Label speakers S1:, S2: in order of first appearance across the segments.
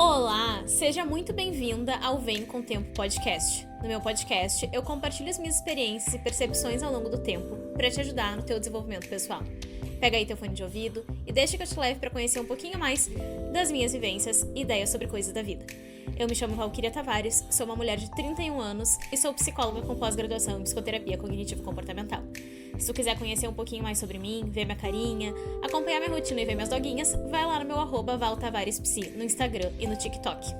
S1: Olá, seja muito bem-vinda ao Vem com Tempo podcast. No meu podcast, eu compartilho as minhas experiências e percepções ao longo do tempo para te ajudar no teu desenvolvimento pessoal. Pega aí teu fone de ouvido e deixa que eu te leve para conhecer um pouquinho mais das minhas vivências e ideias sobre coisas da vida. Eu me chamo Valquíria Tavares, sou uma mulher de 31 anos e sou psicóloga com pós-graduação em psicoterapia cognitivo-comportamental. Se tu quiser conhecer um pouquinho mais sobre mim, ver minha carinha, acompanhar minha rotina e ver minhas doguinhas, vai lá no meu @valtavarespsi no Instagram e no TikTok.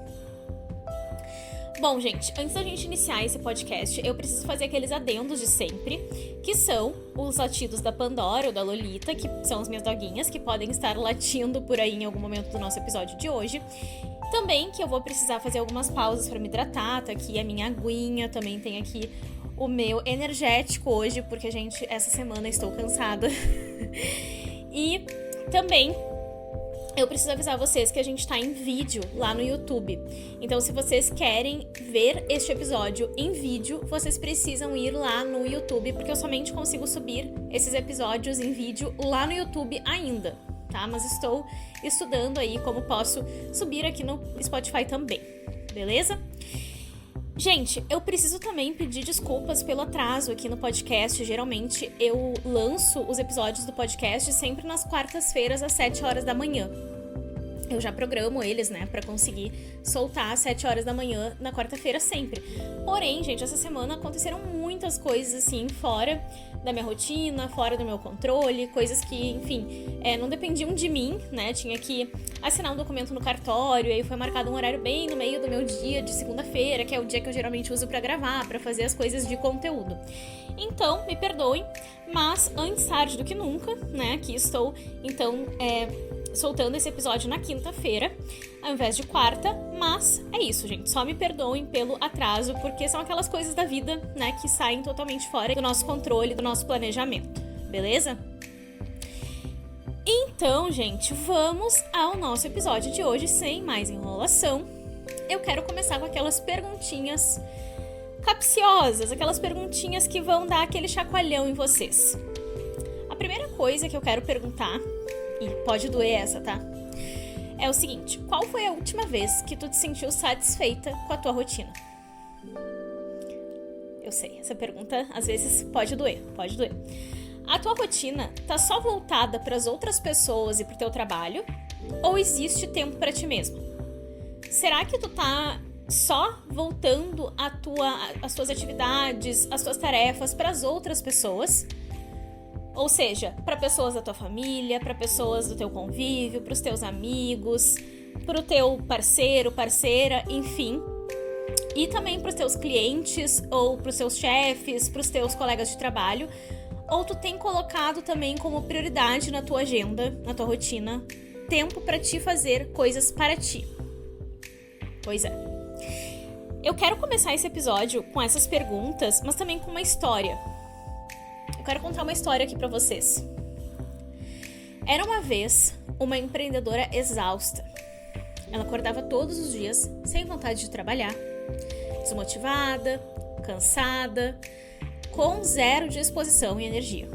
S1: Bom, gente, antes da gente iniciar esse podcast, eu preciso fazer aqueles adendos de sempre, que são os latidos da Pandora ou da Lolita, que são as minhas doguinhas, que podem estar latindo por aí em algum momento do nosso episódio de hoje. Também que eu vou precisar fazer algumas pausas para me hidratar, tá aqui a minha aguinha, também tem aqui o meu energético hoje, porque, gente, essa semana estou cansada. E também eu preciso avisar vocês que a gente tá em vídeo lá no YouTube. Então, se vocês querem ver este episódio em vídeo, vocês precisam ir lá no YouTube, porque eu somente consigo subir esses episódios em vídeo lá no YouTube ainda, tá? Mas estou estudando aí como posso subir aqui no Spotify também, beleza? Gente, eu preciso também pedir desculpas pelo atraso aqui no podcast. Geralmente eu lanço os episódios do podcast sempre nas quartas-feiras às 7 horas da manhã. Eu já programo eles, né, pra conseguir soltar às 7 horas da manhã na quarta-feira sempre. Porém, gente, essa semana aconteceram muitas coisas, assim, fora da minha rotina, fora do meu controle, coisas que, enfim, não dependiam de mim, né, tinha que assinar um documento no cartório, e aí foi marcado um horário bem no meio do meu dia de segunda-feira, que é o dia que eu geralmente uso pra gravar, pra fazer as coisas de conteúdo. Então, me perdoem, mas antes tarde do que nunca, né, aqui estou, então, soltando esse episódio na quinta-feira, ao invés de quarta, mas é isso, gente, só me perdoem pelo atraso, porque são aquelas coisas da vida, né, que saem totalmente fora do nosso controle, do nosso planejamento, beleza? Então, gente, vamos ao nosso episódio de hoje, sem mais enrolação. Eu quero começar com aquelas perguntinhas capciosas, aquelas perguntinhas que vão dar aquele chacoalhão em vocês. A primeira coisa que eu quero perguntar, e pode doer essa, tá? É o seguinte: qual foi a última vez que tu te sentiu satisfeita com a tua rotina? Eu sei, essa pergunta às vezes pode doer. A tua rotina tá só voltada para as outras pessoas e pro teu trabalho? Ou existe tempo para ti mesmo? Será que tu tá só voltando as tuas atividades, as tuas tarefas para as outras pessoas? Ou seja, para pessoas da tua família, para pessoas do teu convívio, para os teus amigos, para o teu parceiro, parceira, enfim. E também para os teus clientes ou para os teus chefes, para os teus colegas de trabalho. Ou tu tem colocado também como prioridade na tua agenda, na tua rotina, tempo para ti fazer coisas para ti. Pois é. Eu quero começar esse episódio com essas perguntas, mas também com uma história. Eu quero contar uma história aqui pra vocês. Era uma vez uma empreendedora exausta. Ela acordava todos os dias sem vontade de trabalhar, desmotivada, cansada, com zero disposição e energia.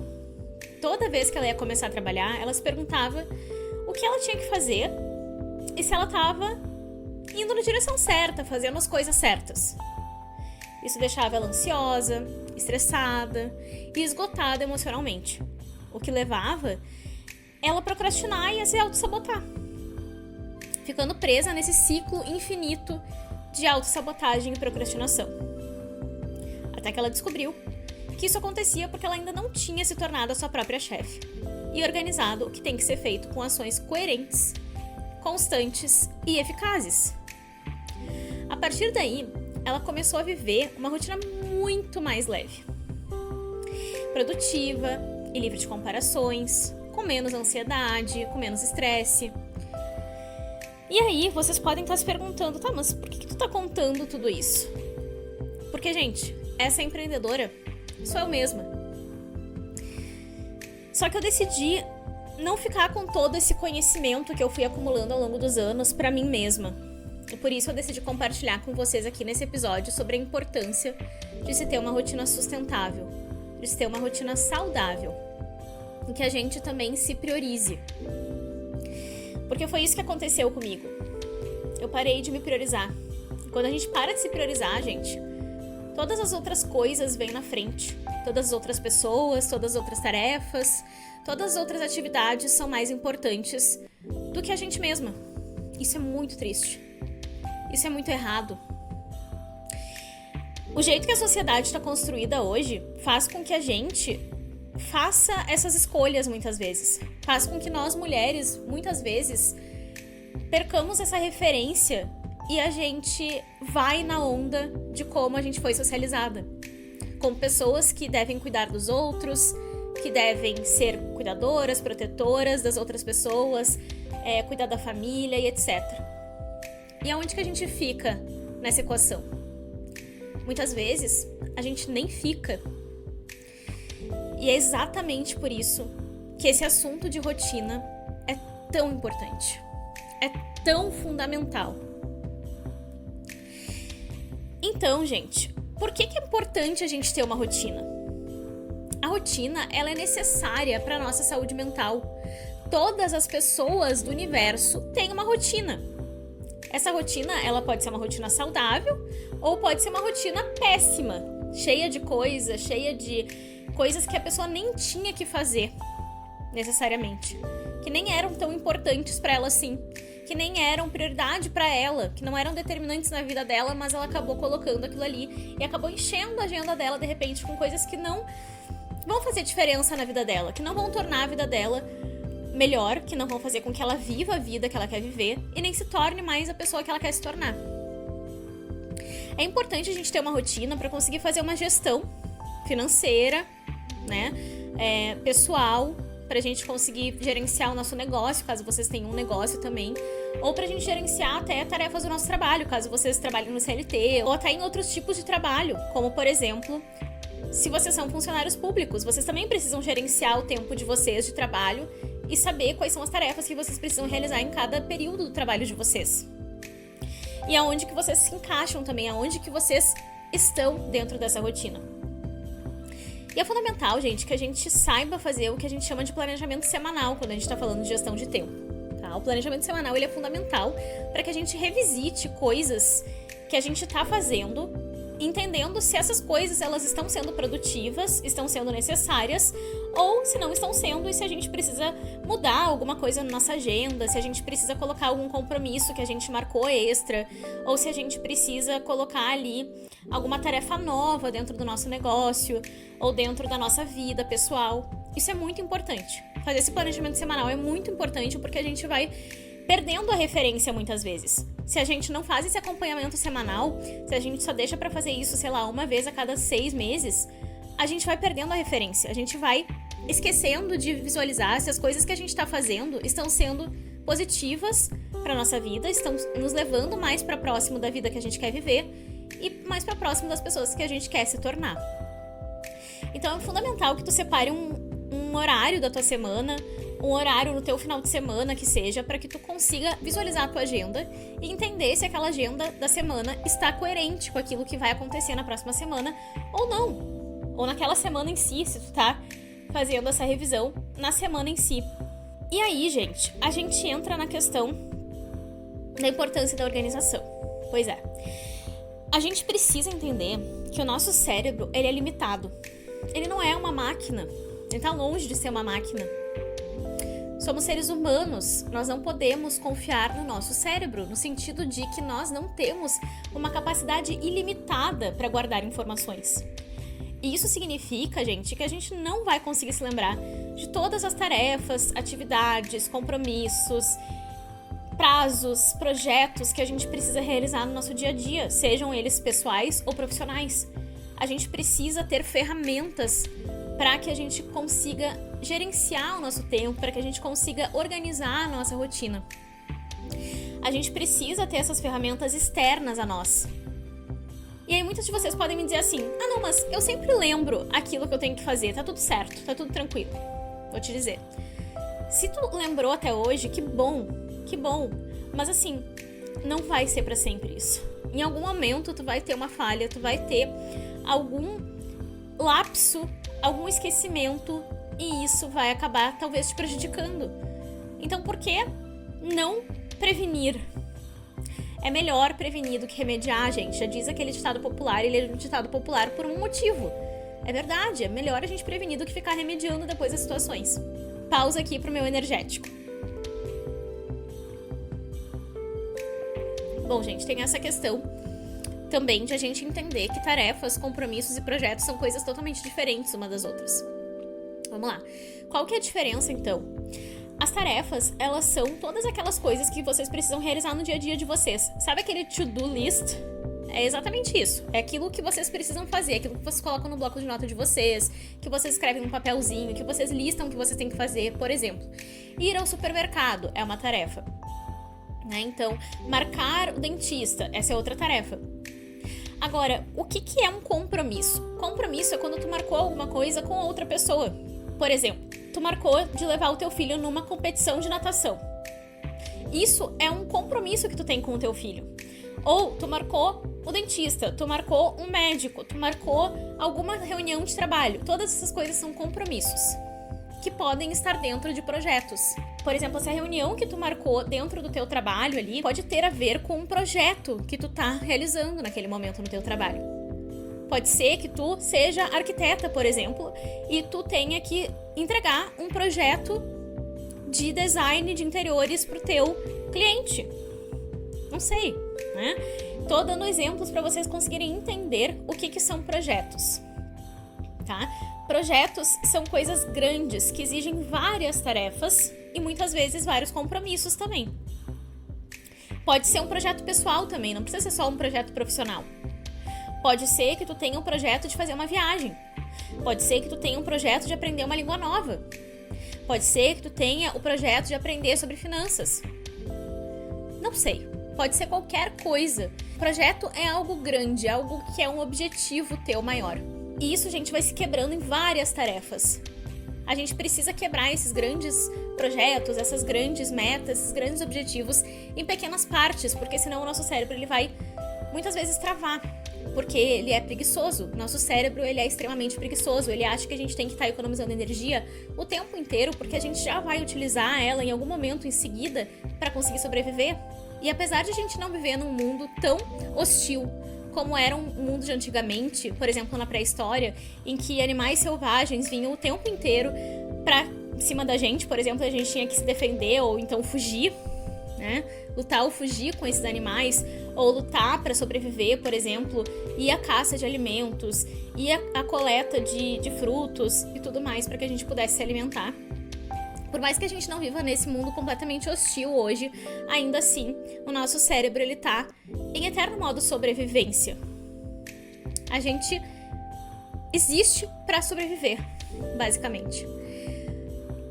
S1: Toda vez que ela ia começar a trabalhar, ela se perguntava o que ela tinha que fazer e se ela estava indo na direção certa, fazendo as coisas certas. Isso deixava ela ansiosa, estressada e esgotada emocionalmente, o que levava ela a procrastinar e a se auto-sabotar, ficando presa nesse ciclo infinito de auto-sabotagem e procrastinação. Até que ela descobriu que isso acontecia porque ela ainda não tinha se tornado a sua própria chefe e organizado o que tem que ser feito com ações coerentes, constantes e eficazes. A partir daí, ela começou a viver uma rotina muito mais leve, produtiva e livre de comparações, com menos ansiedade, com menos estresse. E aí, vocês podem estar se perguntando, tá, mas por que tu tá contando tudo isso? Porque, gente, essa empreendedora sou eu mesma. Só que eu decidi não ficar com todo esse conhecimento que eu fui acumulando ao longo dos anos pra mim mesma. E por isso eu decidi compartilhar com vocês aqui nesse episódio sobre a importância de se ter uma rotina sustentável, de se ter uma rotina saudável, em que a gente também se priorize. Porque foi isso que aconteceu comigo. eu parei de me priorizar. Quando a gente para de se priorizar, gente, todas as outras coisas vêm na frente. Todas as outras pessoas, todas as outras tarefas, todas as outras atividades são mais importantes do que a gente mesma. Isso é muito triste. Isso é muito errado. O jeito que a sociedade está construída hoje faz com que a gente faça essas escolhas muitas vezes. Faz com que nós, mulheres, muitas vezes, percamos essa referência e a gente vai na onda de como a gente foi socializada. Como pessoas que devem cuidar dos outros, que devem ser cuidadoras, protetoras das outras pessoas, cuidar da família e etc. E aonde que a gente fica nessa equação? Muitas vezes, a gente nem fica. E é exatamente por isso que esse assunto de rotina é tão importante. É tão fundamental. Então, gente, por que é importante a gente ter uma rotina? A rotina, ela é necessária para a nossa saúde mental. Todas as pessoas do universo têm uma rotina. Essa rotina, ela pode ser uma rotina saudável ou pode ser uma rotina péssima, cheia de coisas que a pessoa nem tinha que fazer, necessariamente. Que nem eram tão importantes para ela assim. Que nem eram prioridade para ela, que não eram determinantes na vida dela, mas ela acabou colocando aquilo ali e acabou enchendo a agenda dela, de repente, com coisas que não vão fazer diferença na vida dela, que não vão tornar a vida dela melhor, que não vão fazer com que ela viva a vida que ela quer viver e nem se torne mais a pessoa que ela quer se tornar. É importante a gente ter uma rotina para conseguir fazer uma gestão financeira, né, pessoal, pra gente conseguir gerenciar o nosso negócio, caso vocês tenham um negócio também, ou pra gente gerenciar até tarefas do nosso trabalho, caso vocês trabalhem no CLT, ou até em outros tipos de trabalho, como, por exemplo, se vocês são funcionários públicos, vocês também precisam gerenciar o tempo de vocês de trabalho e saber quais são as tarefas que vocês precisam realizar em cada período do trabalho de vocês. E aonde que vocês se encaixam também, aonde que vocês estão dentro dessa rotina. E é fundamental, gente, que a gente saiba fazer o que a gente chama de planejamento semanal quando a gente está falando de gestão de tempo. Tá? O planejamento semanal ele é fundamental para que a gente revisite coisas que a gente está fazendo, entendendo se essas coisas elas estão sendo produtivas, estão sendo necessárias, ou se não estão sendo e se a gente precisa mudar alguma coisa na nossa agenda, se a gente precisa colocar algum compromisso que a gente marcou extra, ou se a gente precisa colocar ali alguma tarefa nova dentro do nosso negócio ou dentro da nossa vida pessoal. Isso é muito importante. Fazer esse planejamento semanal é muito importante porque a gente vai perdendo a referência muitas vezes. Se a gente não faz esse acompanhamento semanal, se a gente só deixa pra fazer isso, sei lá, uma vez a cada 6 meses, a gente vai perdendo a referência. A gente vai esquecendo de visualizar se as coisas que a gente tá fazendo estão sendo positivas pra nossa vida, estão nos levando mais pra próximo da vida que a gente quer viver e mais pra próximo das pessoas que a gente quer se tornar. Então é fundamental que tu separe um horário da tua semana, um horário no teu final de semana que seja, para que tu consiga visualizar a tua agenda e entender se aquela agenda da semana está coerente com aquilo que vai acontecer na próxima semana ou não. Ou naquela semana em si, se tu tá fazendo essa revisão na semana em si. E aí, gente, a gente entra na questão da importância da organização. Pois é. A gente precisa entender que o nosso cérebro, ele é limitado. Ele não é uma máquina. Ele tá longe de ser uma máquina. Somos seres humanos, nós não podemos confiar no nosso cérebro, no sentido de que nós não temos uma capacidade ilimitada para guardar informações. E isso significa, gente, que a gente não vai conseguir se lembrar de todas as tarefas, atividades, compromissos, prazos, projetos que a gente precisa realizar no nosso dia a dia, sejam eles pessoais ou profissionais. A gente precisa ter ferramentas para que a gente consiga gerenciar o nosso tempo, para que a gente consiga organizar a nossa rotina. A gente precisa ter essas ferramentas externas a nós. E aí muitos de vocês podem me dizer assim: ah não, mas eu sempre lembro aquilo que eu tenho que fazer, tá tudo certo, tá tudo tranquilo. Vou te dizer, se tu lembrou até hoje, que bom, mas assim, não vai ser pra sempre isso. Em algum momento tu vai ter uma falha, tu vai ter algum lapso, algum esquecimento, e isso vai acabar talvez te prejudicando. Então por que não prevenir? É melhor prevenir do que remediar, gente. Já diz aquele ditado popular, ele é um ditado popular por um motivo. É verdade, é melhor a gente prevenir do que ficar remediando depois as situações. Pausa aqui pro meu energético. Bom, gente, tem essa questão também de a gente entender que tarefas, compromissos e projetos são coisas totalmente diferentes uma das outras. Vamos lá. Qual que é a diferença, então? As tarefas, elas são todas aquelas coisas que vocês precisam realizar no dia a dia de vocês. Sabe aquele to-do list? É exatamente isso. É aquilo que vocês precisam fazer, aquilo que vocês colocam no bloco de nota de vocês, que vocês escrevem num papelzinho, que vocês listam o que vocês têm que fazer. Por exemplo, ir ao supermercado é uma tarefa. Então, marcar o dentista, essa é outra tarefa. Agora, o que é um compromisso? Compromisso é quando tu marcou alguma coisa com outra pessoa. Por exemplo, tu marcou de levar o teu filho numa competição de natação. Isso é um compromisso que tu tem com o teu filho. Ou tu marcou o dentista, tu marcou um médico, tu marcou alguma reunião de trabalho. Todas essas coisas são compromissos que podem estar dentro de projetos. Por exemplo, essa reunião que tu marcou dentro do teu trabalho ali pode ter a ver com um projeto que tu tá realizando naquele momento no teu trabalho. Pode ser que tu seja arquiteta, por exemplo, e tu tenha que entregar um projeto de design de interiores pro teu cliente. Não sei, né? Tô dando exemplos para vocês conseguirem entender o que são projetos, tá? Projetos são coisas grandes que exigem várias tarefas e muitas vezes vários compromissos também. Pode ser um projeto pessoal também, não precisa ser só um projeto profissional. Pode ser que tu tenha um projeto de fazer uma viagem. Pode ser que tu tenha um projeto de aprender uma língua nova. Pode ser que tu tenha o projeto de aprender sobre finanças. Não sei, pode ser qualquer coisa. Projeto é algo grande, algo que é um objetivo teu maior. E isso, gente, vai se quebrando em várias tarefas. A gente precisa quebrar esses grandes projetos, essas grandes metas, esses grandes objetivos em pequenas partes, porque senão o nosso cérebro ele vai muitas vezes travar, porque ele é preguiçoso. Nosso cérebro ele é extremamente preguiçoso, ele acha que a gente tem que estar economizando energia o tempo inteiro, porque a gente já vai utilizar ela em algum momento em seguida para conseguir sobreviver. E apesar de a gente não viver num mundo tão hostil como era um mundo de antigamente, por exemplo, na pré-história, em que animais selvagens vinham o tempo inteiro pra cima da gente, por exemplo, a gente tinha que se defender ou então fugir, né? Lutar ou fugir com esses animais, ou lutar para sobreviver, por exemplo, e a caça de alimentos, e a coleta de frutos e tudo mais para que a gente pudesse se alimentar. Por mais que a gente não viva nesse mundo completamente hostil hoje, ainda assim, o nosso cérebro ele tá em eterno modo sobrevivência. A gente existe para sobreviver, basicamente.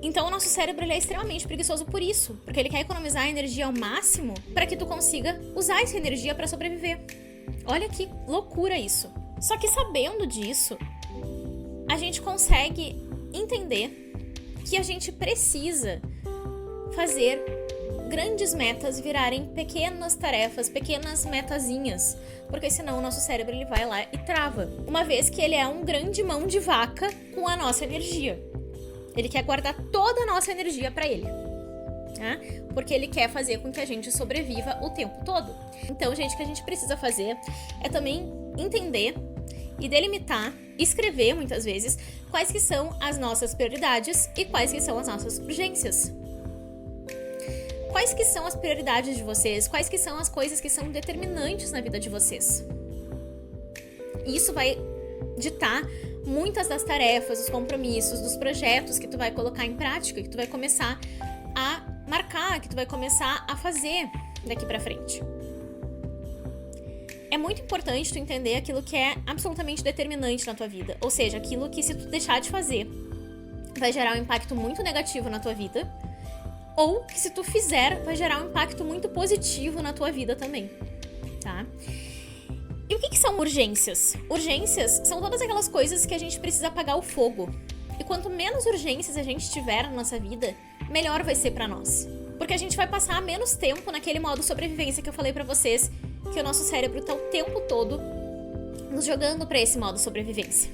S1: Então o nosso cérebro ele é extremamente preguiçoso por isso, porque ele quer economizar energia ao máximo para que tu consiga usar essa energia para sobreviver. Olha que loucura isso. Só que sabendo disso, a gente consegue entender que a gente precisa fazer grandes metas virarem pequenas tarefas, pequenas metazinhas, porque senão o nosso cérebro ele vai lá e trava, uma vez que ele é um grande mão de vaca com a nossa energia. Ele quer guardar toda a nossa energia para ele, né? Porque ele quer fazer com que a gente sobreviva o tempo todo. Então, gente, o que a gente precisa fazer é também entender e delimitar, escrever muitas vezes, quais que são as nossas prioridades e quais que são as nossas urgências. Quais que são as prioridades de vocês? Quais que são as coisas que são determinantes na vida de vocês? Isso vai ditar muitas das tarefas, dos compromissos, dos projetos que tu vai colocar em prática, que tu vai começar a marcar, que tu vai começar a fazer daqui pra frente. É muito importante tu entender aquilo que é absolutamente determinante na tua vida, ou seja, aquilo que se tu deixar de fazer vai gerar um impacto muito negativo na tua vida, ou que se tu fizer vai gerar um impacto muito positivo na tua vida também, tá? E o que são urgências? Urgências são todas aquelas coisas que a gente precisa apagar o fogo. E quanto menos urgências a gente tiver na nossa vida, melhor vai ser pra nós. Porque a gente vai passar menos tempo naquele modo sobrevivência que eu falei pra vocês, que o nosso cérebro tá o tempo todo nos jogando pra esse modo sobrevivência.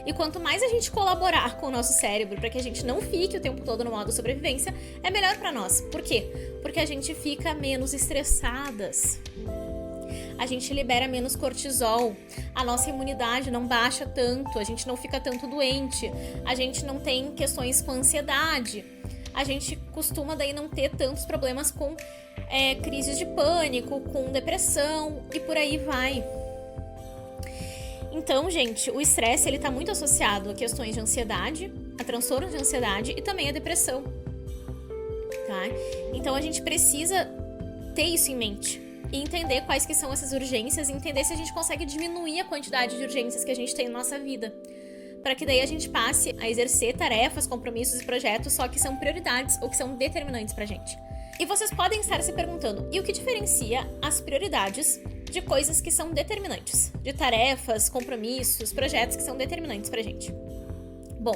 S1: E quanto mais a gente colaborar com o nosso cérebro para que a gente não fique o tempo todo no modo sobrevivência, é melhor pra nós. Por quê? Porque a gente fica menos estressadas. A gente libera menos cortisol, a nossa imunidade não baixa tanto, a gente não fica tanto doente, a gente não tem questões com ansiedade, a gente costuma daí não ter tantos problemas com crises de pânico, com depressão e por aí vai. Então, gente, o estresse ele tá muito associado a questões de ansiedade, a transtornos de ansiedade e também a depressão, tá? Então a gente precisa ter isso em mente. E entender quais que são essas urgências e entender se a gente consegue diminuir a quantidade de urgências que a gente tem na nossa vida. Para que daí a gente passe a exercer tarefas, compromissos e projetos só que são prioridades ou que são determinantes pra gente. E vocês podem estar se perguntando, e o que diferencia as prioridades de coisas que são determinantes? De tarefas, compromissos, projetos que são determinantes pra gente. Bom,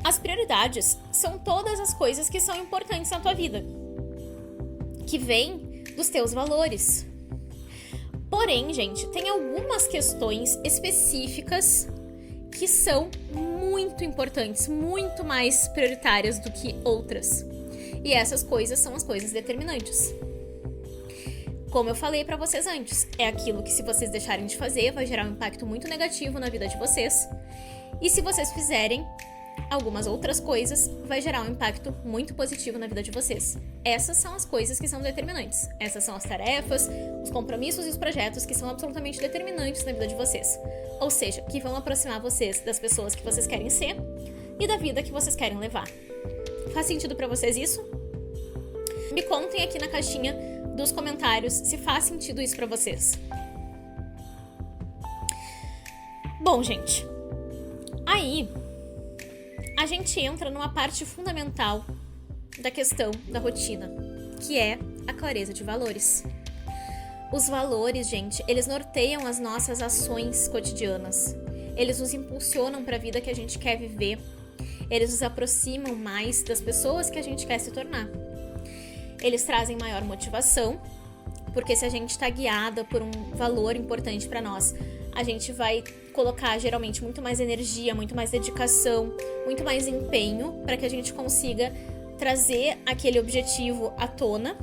S1: as prioridades são todas as coisas que são importantes na tua vida. Que vêm dos teus valores. Porém, gente, tem algumas questões específicas que são muito importantes, muito mais prioritárias do que outras. E essas coisas são as coisas determinantes. Como eu falei pra vocês antes, é aquilo que se vocês deixarem de fazer, vai gerar um impacto muito negativo na vida de vocês. E se vocês fizerem algumas outras coisas, vai gerar um impacto muito positivo na vida de vocês. Essas são as coisas que são determinantes. Essas são as tarefas, os compromissos e os projetos que são absolutamente determinantes na vida de vocês. Ou seja, que vão aproximar vocês das pessoas que vocês querem ser e da vida que vocês querem levar. Faz sentido pra vocês isso? Me contem aqui na caixinha dos comentários se faz sentido isso pra vocês. Bom, gente, aí a gente entra numa parte fundamental da questão da rotina, que é a clareza de valores. Os valores, gente, eles norteiam as nossas ações cotidianas. Eles nos impulsionam para a vida que a gente quer viver. Eles nos aproximam mais das pessoas que a gente quer se tornar. Eles trazem maior motivação, porque se a gente está guiada por um valor importante para nós, a gente vai colocar geralmente muito mais energia, muito mais dedicação, muito mais empenho para que a gente consiga trazer aquele objetivo à tona,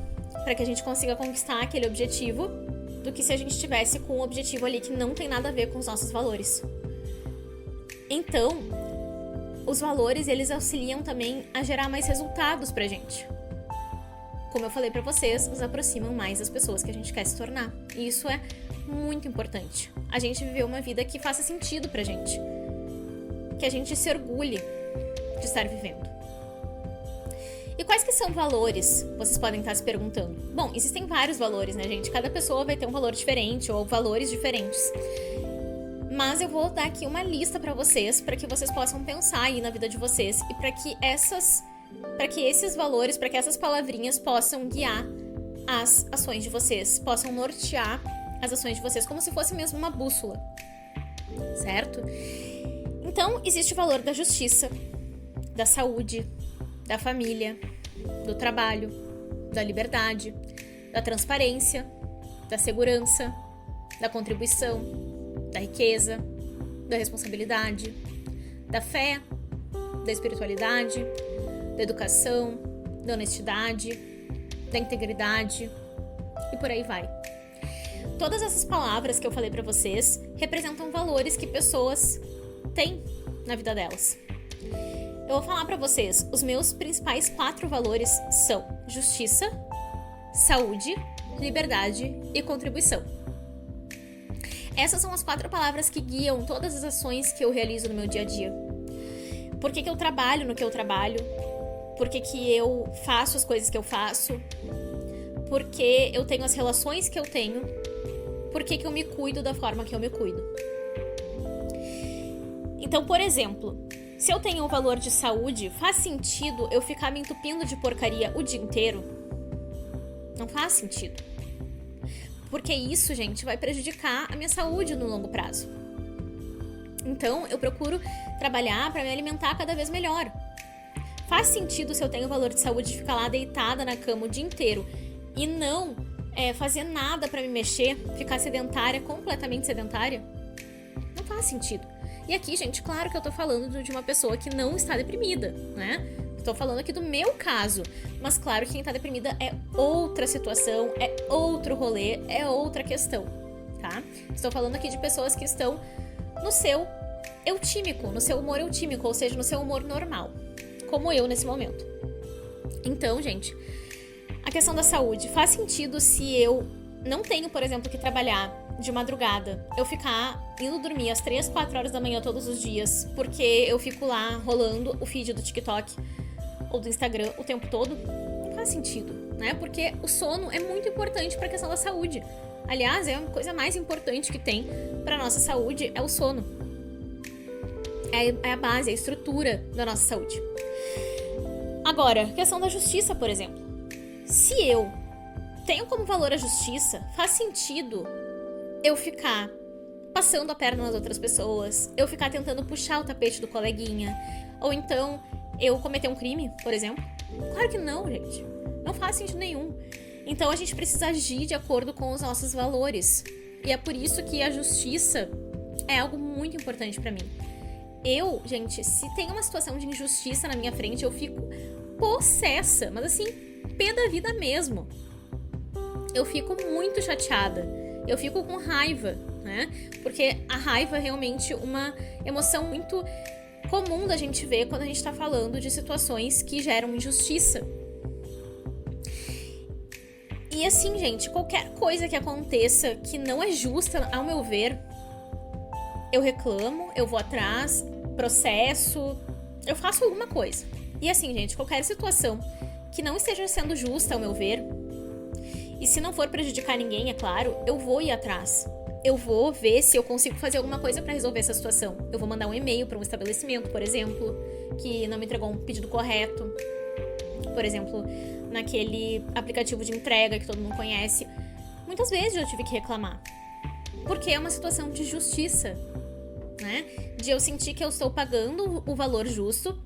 S1: para que a gente consiga conquistar aquele objetivo, do que se a gente estivesse com um objetivo ali que não tem nada a ver com os nossos valores. Então, os valores, eles auxiliam também a gerar mais resultados pra gente. Como eu falei pra vocês, nos aproximam mais das pessoas que a gente quer se tornar. E isso é muito importante. A gente viver uma vida que faça sentido pra gente. Que a gente se orgulhe de estar vivendo. E quais que são valores? Vocês podem estar se perguntando. Bom, existem vários valores, né, gente? Cada pessoa vai ter um valor diferente ou valores diferentes. Mas eu vou dar aqui uma lista pra vocês, para que vocês possam pensar aí na vida de vocês e para que esses valores, para que essas palavrinhas possam guiar as ações de vocês, possam nortear as ações de vocês, como se fosse mesmo uma bússola, certo? Então, existe o valor da justiça, da saúde, da família, do trabalho, da liberdade, da transparência, da segurança, da contribuição, da riqueza, da responsabilidade, da fé, da espiritualidade, da educação, da honestidade, da integridade e por aí vai. Todas essas palavras que eu falei pra vocês representam valores que pessoas têm na vida delas. Eu vou falar pra vocês, os meus principais 4 valores são justiça, saúde, liberdade e contribuição. Essas são as 4 palavras que guiam todas as ações que eu realizo no meu dia a dia. Por que eu trabalho no que eu trabalho? Por que eu faço as coisas que eu faço? Por que eu tenho as relações que eu tenho? Por que eu me cuido da forma que eu me cuido? Então, por exemplo, se eu tenho o valor de saúde, faz sentido eu ficar me entupindo de porcaria o dia inteiro? Não faz sentido. Porque isso, gente, vai prejudicar a minha saúde no longo prazo. Então, eu procuro trabalhar para me alimentar cada vez melhor. Faz sentido se eu tenho o valor de saúde de ficar lá deitada na cama o dia inteiro e não fazer nada para me mexer, ficar sedentária, completamente sedentária? Não faz sentido. E aqui, gente, claro que eu tô falando de uma pessoa que não está deprimida, né? Estou falando aqui do meu caso, mas claro que quem tá deprimida é outra situação, é outro rolê, é outra questão, tá? Estou falando aqui de pessoas que estão no seu eutímico, no seu humor eutímico, ou seja, no seu humor normal, como eu nesse momento. Então, gente, a questão da saúde, faz sentido se eu não tenho, por exemplo, que trabalhar de madrugada, eu ficar indo dormir às 3, 4 horas da manhã todos os dias, porque eu fico lá rolando o feed do TikTok ou do Instagram o tempo todo? Não faz sentido, né? Porque o sono é muito importante para a questão da saúde. Aliás, é a coisa mais importante que tem para nossa saúde, é o sono. É a base, é a estrutura da nossa saúde. Agora, questão da justiça, por exemplo. Se eu tenho como valor a justiça, faz sentido eu ficar passando a perna nas outras pessoas, eu ficar tentando puxar o tapete do coleguinha, ou então eu cometer um crime, por exemplo? Claro que não, gente. Não faz sentido nenhum. Então a gente precisa agir de acordo com os nossos valores. E é por isso que a justiça é algo muito importante pra mim. Eu, gente, se tem uma situação de injustiça na minha frente, eu fico possessa, mas assim, pé da vida mesmo. Eu fico muito chateada, eu fico com raiva, né? Porque a raiva é realmente uma emoção muito comum da gente ver quando a gente tá falando de situações que geram injustiça. E assim, gente, qualquer coisa que aconteça que não é justa, ao meu ver, eu reclamo, eu vou atrás, processo, eu faço alguma coisa. E assim, gente, qualquer situação que não esteja sendo justa, ao meu ver, e se não for prejudicar ninguém, é claro, eu vou ir atrás. Eu vou ver se eu consigo fazer alguma coisa pra resolver essa situação. Eu vou mandar um e-mail pra um estabelecimento, por exemplo, que não me entregou um pedido correto. Por exemplo, naquele aplicativo de entrega que todo mundo conhece. Muitas vezes eu tive que reclamar. Porque é uma situação de justiça, né? De eu sentir que eu estou pagando o valor justo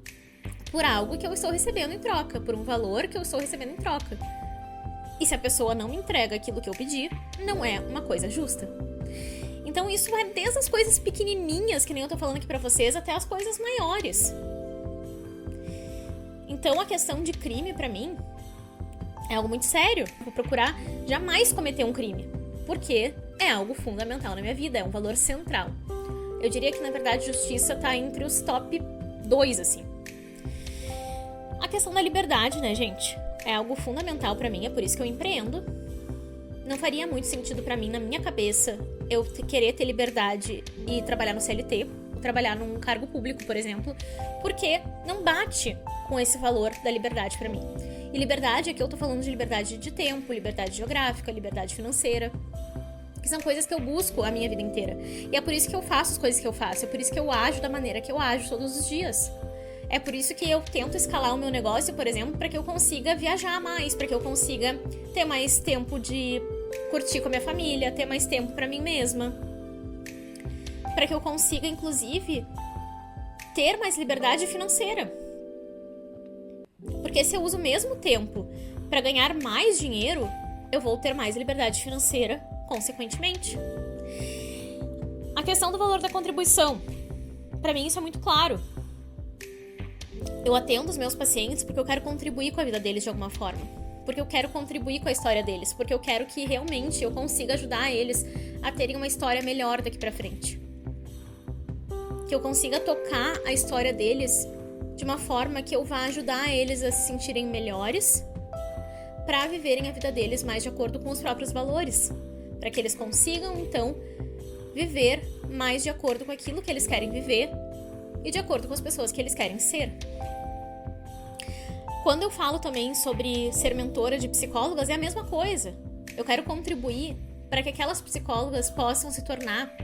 S1: por algo que eu estou recebendo em troca, por um valor que eu estou recebendo em troca. E se a pessoa não me entrega aquilo que eu pedi, não é uma coisa justa. Então isso vai desde as coisas pequenininhas, que nem eu tô falando aqui pra vocês, até as coisas maiores. Então a questão de crime, pra mim, é algo muito sério. Vou procurar jamais cometer um crime, porque é algo fundamental na minha vida, é um valor central. Eu diria que, na verdade, justiça tá entre os top 2, assim. A questão da liberdade, né, gente? É algo fundamental pra mim, é por isso que eu empreendo. Não faria muito sentido pra mim, na minha cabeça, eu querer ter liberdade e trabalhar no CLT, trabalhar num cargo público, por exemplo, porque não bate com esse valor da liberdade pra mim. E liberdade, aqui eu tô falando de liberdade de tempo, liberdade geográfica, liberdade financeira, que são coisas que eu busco a minha vida inteira. E é por isso que eu faço as coisas que eu faço, é por isso que eu ajo da maneira que eu ajo todos os dias. É por isso que eu tento escalar o meu negócio, por exemplo, para que eu consiga viajar mais, para que eu consiga ter mais tempo de curtir com a minha família, ter mais tempo para mim mesma. Para que eu consiga, inclusive, ter mais liberdade financeira. Porque se eu uso o mesmo tempo para ganhar mais dinheiro, eu vou ter mais liberdade financeira, consequentemente. A questão do valor da contribuição. Para mim isso é muito claro. Eu atendo os meus pacientes porque eu quero contribuir com a vida deles de alguma forma. Porque eu quero contribuir com a história deles. Porque eu quero que realmente eu consiga ajudar eles a terem uma história melhor daqui pra frente. Que eu consiga tocar a história deles de uma forma que eu vá ajudar eles a se sentirem melhores pra viverem a vida deles mais de acordo com os próprios valores. Pra que eles consigam, então, viver mais de acordo com aquilo que eles querem viver e de acordo com as pessoas que eles querem ser. Quando eu falo também sobre ser mentora de psicólogas, é a mesma coisa. Eu quero contribuir para que aquelas psicólogas possam se tornar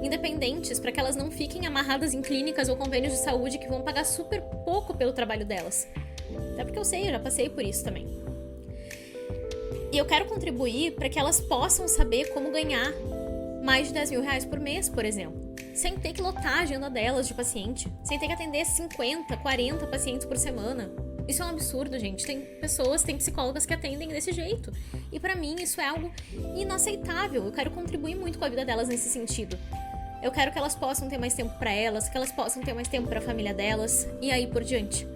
S1: independentes, para que elas não fiquem amarradas em clínicas ou convênios de saúde que vão pagar super pouco pelo trabalho delas. Até porque eu sei, eu já passei por isso também. E eu quero contribuir para que elas possam saber como ganhar mais de 10 mil reais por mês, por exemplo. Sem ter que lotar a agenda delas de paciente. Sem ter que atender 50, 40 pacientes por semana. Isso é um absurdo, gente. Tem psicólogas que atendem desse jeito. E pra mim isso é algo inaceitável. Eu quero contribuir muito com a vida delas nesse sentido. Eu quero que elas possam ter mais tempo pra elas, que elas possam ter mais tempo pra família delas, e aí por diante.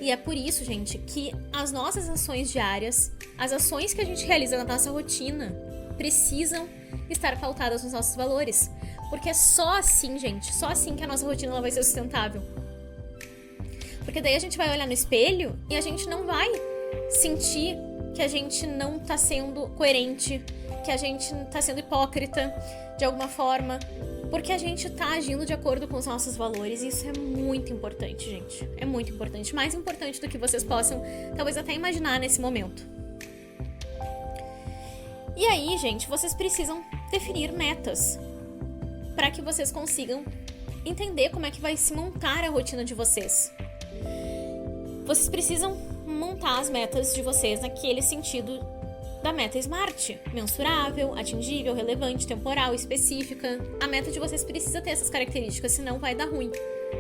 S1: E é por isso, gente, que as nossas ações diárias, as ações que a gente realiza na nossa rotina, precisam estar pautadas nos nossos valores. Porque é só assim, gente, só assim que a nossa rotina ela vai ser sustentável. Porque daí a gente vai olhar no espelho e a gente não vai sentir que a gente não tá sendo coerente, que a gente tá sendo hipócrita de alguma forma, porque a gente tá agindo de acordo com os nossos valores. E isso é muito importante, gente. É muito importante. Mais importante do que vocês possam, talvez, até imaginar nesse momento. E aí, gente, vocês precisam definir metas para que vocês consigam entender como é que vai se montar a rotina de vocês. Vocês precisam montar as metas de vocês naquele sentido da meta SMART, mensurável, atingível, relevante, temporal, específica. A meta de vocês precisa ter essas características, senão vai dar ruim.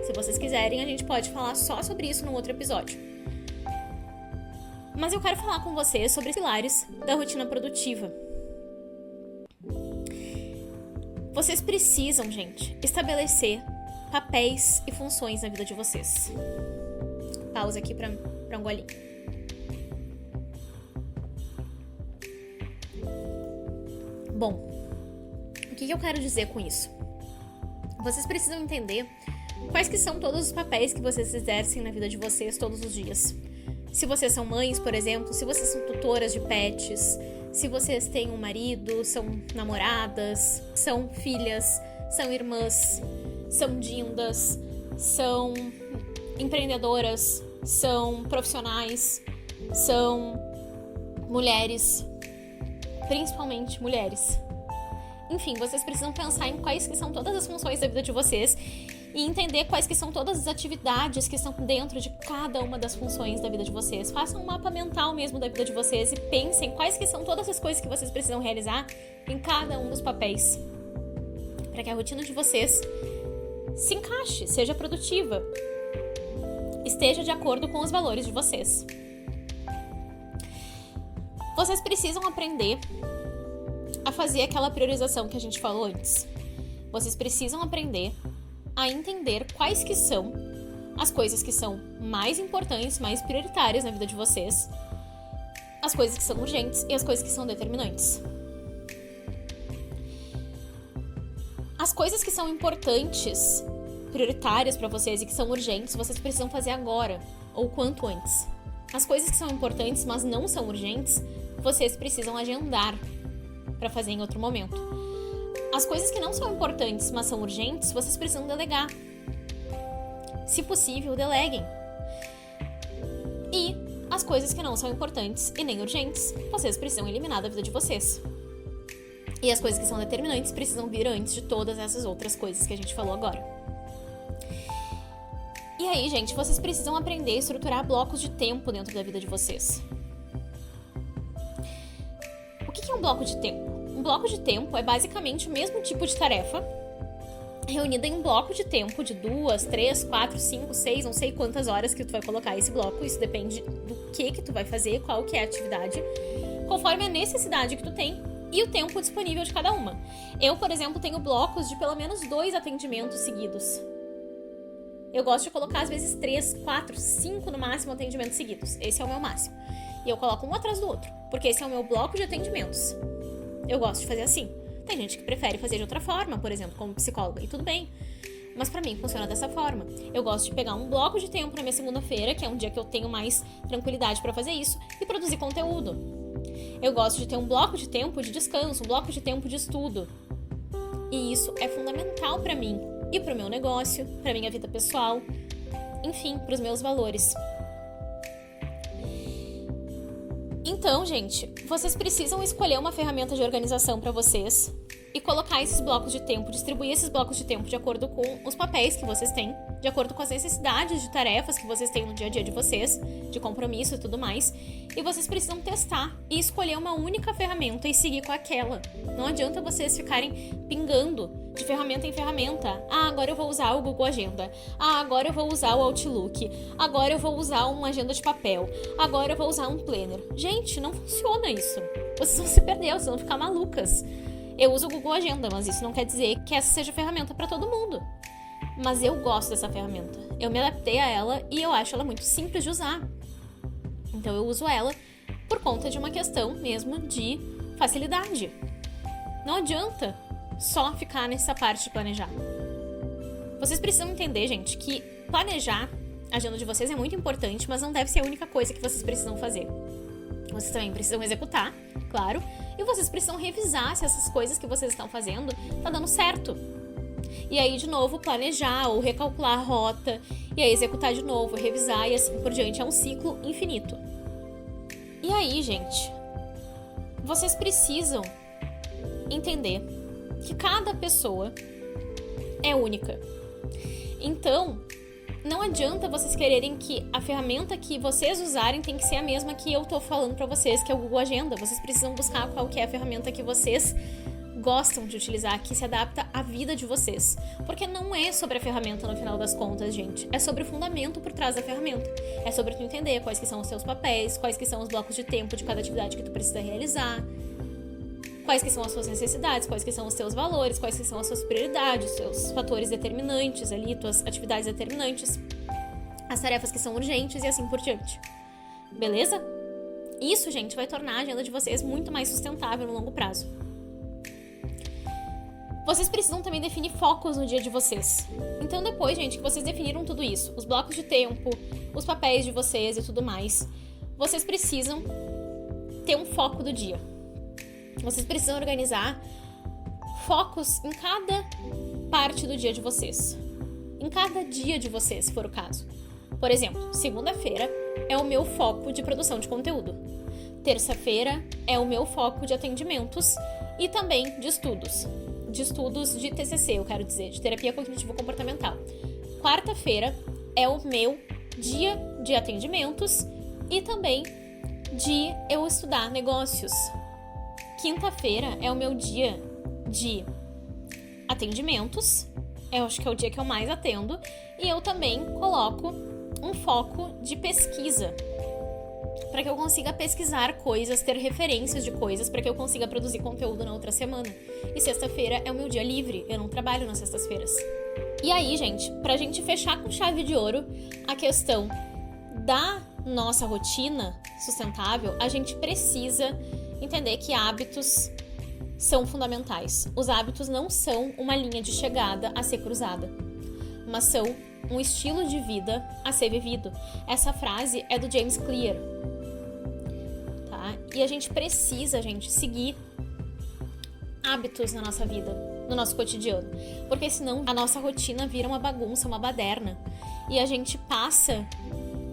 S1: Se vocês quiserem, a gente pode falar só sobre isso num outro episódio. Mas eu quero falar com vocês sobre os pilares da rotina produtiva. Vocês precisam, gente, estabelecer papéis e funções na vida de vocês. Pausa aqui para um golinho. Bom, o que eu quero dizer com isso? Vocês precisam entender quais que são todos os papéis que vocês exercem na vida de vocês todos os dias. Se vocês são mães, por exemplo, se vocês são tutoras de pets, se vocês têm um marido, são namoradas, são filhas, são irmãs, são dindas, são empreendedoras, são profissionais, são mulheres, principalmente mulheres. Enfim, vocês precisam pensar em quais que são todas as funções da vida de vocês e entender quais que são todas as atividades que estão dentro de cada uma das funções da vida de vocês. Façam um mapa mental mesmo da vida de vocês e pensem quais que são todas as coisas que vocês precisam realizar em cada um dos papéis, para que a rotina de vocês se encaixe, seja produtiva, esteja de acordo com os valores de vocês. Vocês precisam aprender a fazer aquela priorização que a gente falou antes. Vocês precisam aprender a entender quais que são as coisas que são mais importantes, mais prioritárias na vida de vocês, as coisas que são urgentes e as coisas que são determinantes. As coisas que são importantes, prioritárias para vocês e que são urgentes, vocês precisam fazer agora, ou quanto antes. As coisas que são importantes, mas não são urgentes, vocês precisam agendar para fazer em outro momento. As coisas que não são importantes, mas são urgentes, vocês precisam delegar. Se possível, deleguem. E as coisas que não são importantes e nem urgentes, vocês precisam eliminar da vida de vocês. E as coisas que são determinantes precisam vir antes de todas essas outras coisas que a gente falou agora. E aí, gente, vocês precisam aprender a estruturar blocos de tempo dentro da vida de vocês. O que é um bloco de tempo? Um bloco de tempo é basicamente o mesmo tipo de tarefa reunida em um bloco de tempo de 2, 3, 4, 5, 6, não sei quantas horas que tu vai colocar esse bloco. Isso depende do que tu vai fazer, qual que é a atividade, conforme a necessidade que tu tem e o tempo disponível de cada uma. Eu, por exemplo, tenho blocos de pelo menos 2 atendimentos seguidos. Eu gosto de colocar, às vezes, 3, 4, 5 no máximo atendimentos seguidos. Esse é o meu máximo. E eu coloco um atrás do outro, porque esse é o meu bloco de atendimentos. Eu gosto de fazer assim. Tem gente que prefere fazer de outra forma, por exemplo, como psicóloga, e tudo bem. Mas pra mim funciona dessa forma. Eu gosto de pegar um bloco de tempo na minha segunda-feira, que é um dia que eu tenho mais tranquilidade pra fazer isso, e produzir conteúdo. Eu gosto de ter um bloco de tempo de descanso, um bloco de tempo de estudo. E isso é fundamental pra mim, e pro meu negócio, pra minha vida pessoal, enfim, pros meus valores. Então, gente, vocês precisam escolher uma ferramenta de organização para vocês e colocar esses blocos de tempo, distribuir esses blocos de tempo de acordo com os papéis que vocês têm, de acordo com as necessidades de tarefas que vocês têm no dia a dia de vocês, de compromisso e tudo mais. E vocês precisam testar e escolher uma única ferramenta e seguir com aquela. Não adianta vocês ficarem pingando de ferramenta em ferramenta. Ah, agora eu vou usar o Google Agenda. Ah, agora eu vou usar o Outlook. Agora eu vou usar uma agenda de papel. Agora eu vou usar um planner. Gente, não funciona isso. Vocês vão se perder, vocês vão ficar malucas. Eu uso o Google Agenda, mas isso não quer dizer que essa seja a ferramenta para todo mundo. Mas eu gosto dessa ferramenta. Eu me adaptei a ela e eu acho ela muito simples de usar. Então eu uso ela por conta de uma questão mesmo de facilidade. Não adianta só ficar nessa parte de planejar. Vocês precisam entender, gente, que planejar a agenda de vocês é muito importante, mas não deve ser a única coisa que vocês precisam fazer. Vocês também precisam executar, claro, e vocês precisam revisar se essas coisas que vocês estão fazendo tá dando certo. E aí, de novo, planejar ou recalcular a rota, e aí executar de novo, revisar e assim por diante. É um ciclo infinito. E aí, gente, vocês precisam entender que cada pessoa é única. Então, não adianta vocês quererem que a ferramenta que vocês usarem tem que ser a mesma que eu tô falando pra vocês, que é o Google Agenda. Vocês precisam buscar qual que é a ferramenta que vocês gostam de utilizar, que se adapta à vida de vocês. Porque não é sobre a ferramenta no final das contas, gente. É sobre o fundamento por trás da ferramenta. É sobre tu entender quais que são os seus papéis, quais que são os blocos de tempo de cada atividade que tu precisa realizar, quais que são as suas necessidades, quais que são os seus valores, quais que são as suas prioridades, os seus fatores determinantes ali, tuas atividades determinantes, as tarefas que são urgentes e assim por diante. Beleza? Isso, gente, vai tornar a agenda de vocês muito mais sustentável no longo prazo. Vocês precisam também definir focos no dia de vocês. Então, depois, gente, que vocês definiram tudo isso, os blocos de tempo, os papéis de vocês e tudo mais, vocês precisam ter um foco do dia. Vocês precisam organizar focos em cada parte do dia de vocês. Em cada dia de vocês, se for o caso. Por exemplo, segunda-feira é o meu foco de produção de conteúdo. Terça-feira é o meu foco de atendimentos e também de estudos. De estudos de TCC, eu quero dizer, de terapia cognitivo-comportamental. Quarta-feira é o meu dia de atendimentos e também de eu estudar negócios. Quinta-feira é o meu dia de atendimentos, eu acho que é o dia que eu mais atendo, e eu também coloco um foco de pesquisa, para que eu consiga pesquisar coisas, ter referências de coisas, para que eu consiga produzir conteúdo na outra semana. E sexta-feira é o meu dia livre, eu não trabalho nas sextas-feiras. E aí, gente, pra gente fechar com chave de ouro a questão da nossa rotina sustentável, a gente precisa entender que hábitos são fundamentais. Os hábitos não são uma linha de chegada a ser cruzada, mas são um estilo de vida a ser vivido. Essa frase é do James Clear. Tá? E a gente precisa, gente, seguir hábitos na nossa vida, no nosso cotidiano. Porque senão a nossa rotina vira uma bagunça, uma baderna. E a gente passa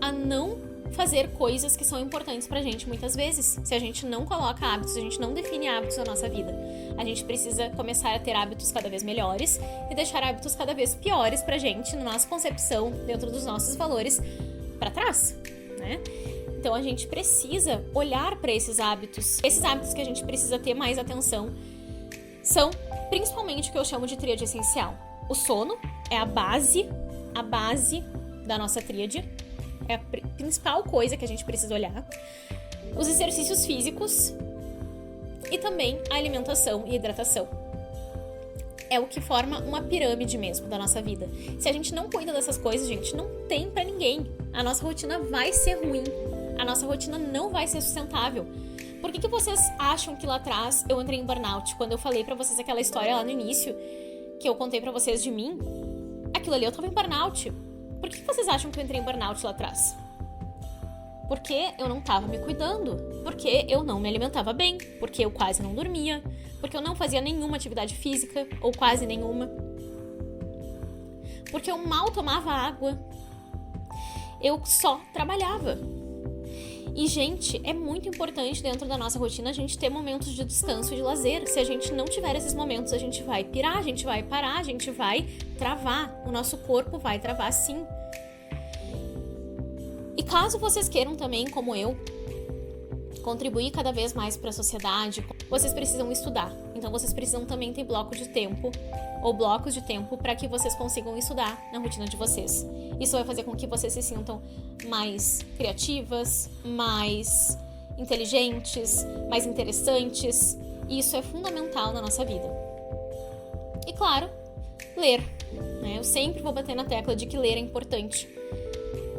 S1: a não fazer coisas que são importantes pra gente muitas vezes. Se a gente não coloca hábitos, se a gente não define hábitos na nossa vida, a gente precisa começar a ter hábitos cada vez melhores e deixar hábitos cada vez piores pra gente, na nossa concepção, dentro dos nossos valores, pra trás, né? Então a gente precisa olhar pra esses hábitos que a gente precisa ter mais atenção são principalmente o que eu chamo de tríade essencial. O sono é a base da nossa tríade. É a principal coisa que a gente precisa olhar. Os exercícios físicos e também a alimentação e hidratação. É o que forma uma pirâmide mesmo da nossa vida. Se a gente não cuida dessas coisas, gente, não tem pra ninguém. A nossa rotina vai ser ruim. A nossa rotina não vai ser sustentável. Por que vocês acham que lá atrás eu entrei em burnout? Quando eu falei pra vocês aquela história lá no início, que eu contei pra vocês de mim, aquilo ali eu tava em burnout. Por que vocês acham que eu entrei em burnout lá atrás? Porque eu não tava me cuidando, porque eu não me alimentava bem, porque eu quase não dormia, porque eu não fazia nenhuma atividade física, ou quase nenhuma, porque eu mal tomava água, eu só trabalhava. E, gente, é muito importante dentro da nossa rotina a gente ter momentos de descanso e de lazer. Se a gente não tiver esses momentos, a gente vai pirar, a gente vai parar, a gente vai travar. O nosso corpo vai travar sim. E caso vocês queiram também, como eu, contribuir cada vez mais para a sociedade, vocês precisam estudar. Então vocês precisam também ter bloco de tempo ou blocos de tempo para que vocês consigam estudar na rotina de vocês. Isso vai fazer com que vocês se sintam mais criativas, mais inteligentes, mais interessantes. E isso é fundamental na nossa vida. E claro, ler. Né? Eu sempre vou bater na tecla de que ler é importante.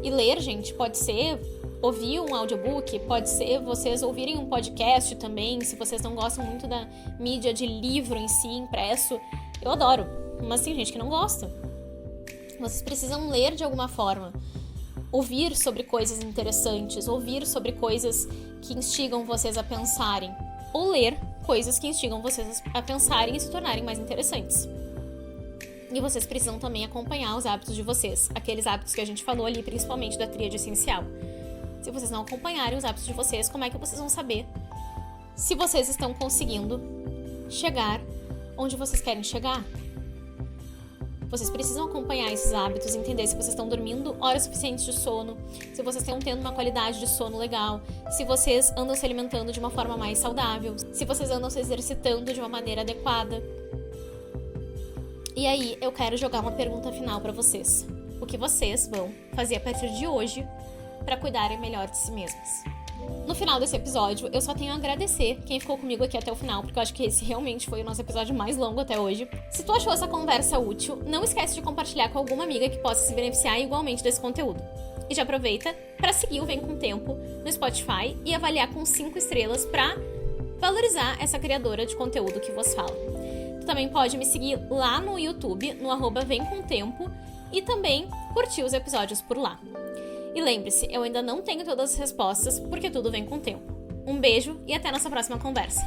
S1: E ler, gente, pode ser ouvir um audiobook, pode ser vocês ouvirem um podcast também, se vocês não gostam muito da mídia de livro em si, impresso. Eu adoro, mas tem gente que não gosta. Vocês precisam ler de alguma forma. Ouvir sobre coisas interessantes, ouvir sobre coisas que instigam vocês a pensarem. Ou ler coisas que instigam vocês a pensarem e se tornarem mais interessantes. E vocês precisam também acompanhar os hábitos de vocês. Aqueles hábitos que a gente falou ali, principalmente da tríade essencial. Se vocês não acompanharem os hábitos de vocês, como é que vocês vão saber se vocês estão conseguindo chegar onde vocês querem chegar? Vocês precisam acompanhar esses hábitos, entender se vocês estão dormindo horas suficientes de sono, se vocês estão tendo uma qualidade de sono legal, se vocês andam se alimentando de uma forma mais saudável, se vocês andam se exercitando de uma maneira adequada. E aí, eu quero jogar uma pergunta final para vocês. O que vocês vão fazer a partir de hoje para cuidarem melhor de si mesmos? No final desse episódio, eu só tenho a agradecer quem ficou comigo aqui até o final, porque eu acho que esse realmente foi o nosso episódio mais longo até hoje. Se tu achou essa conversa útil, não esquece de compartilhar com alguma amiga que possa se beneficiar igualmente desse conteúdo. E já aproveita para seguir o Vem Com Tempo no Spotify e avaliar com 5 estrelas para valorizar essa criadora de conteúdo que vos fala. Tu também pode me seguir lá no YouTube, no @VemComTempo, e também curtir os episódios por lá. E lembre-se, eu ainda não tenho todas as respostas, porque tudo vem com o tempo. Um beijo e até nossa próxima conversa.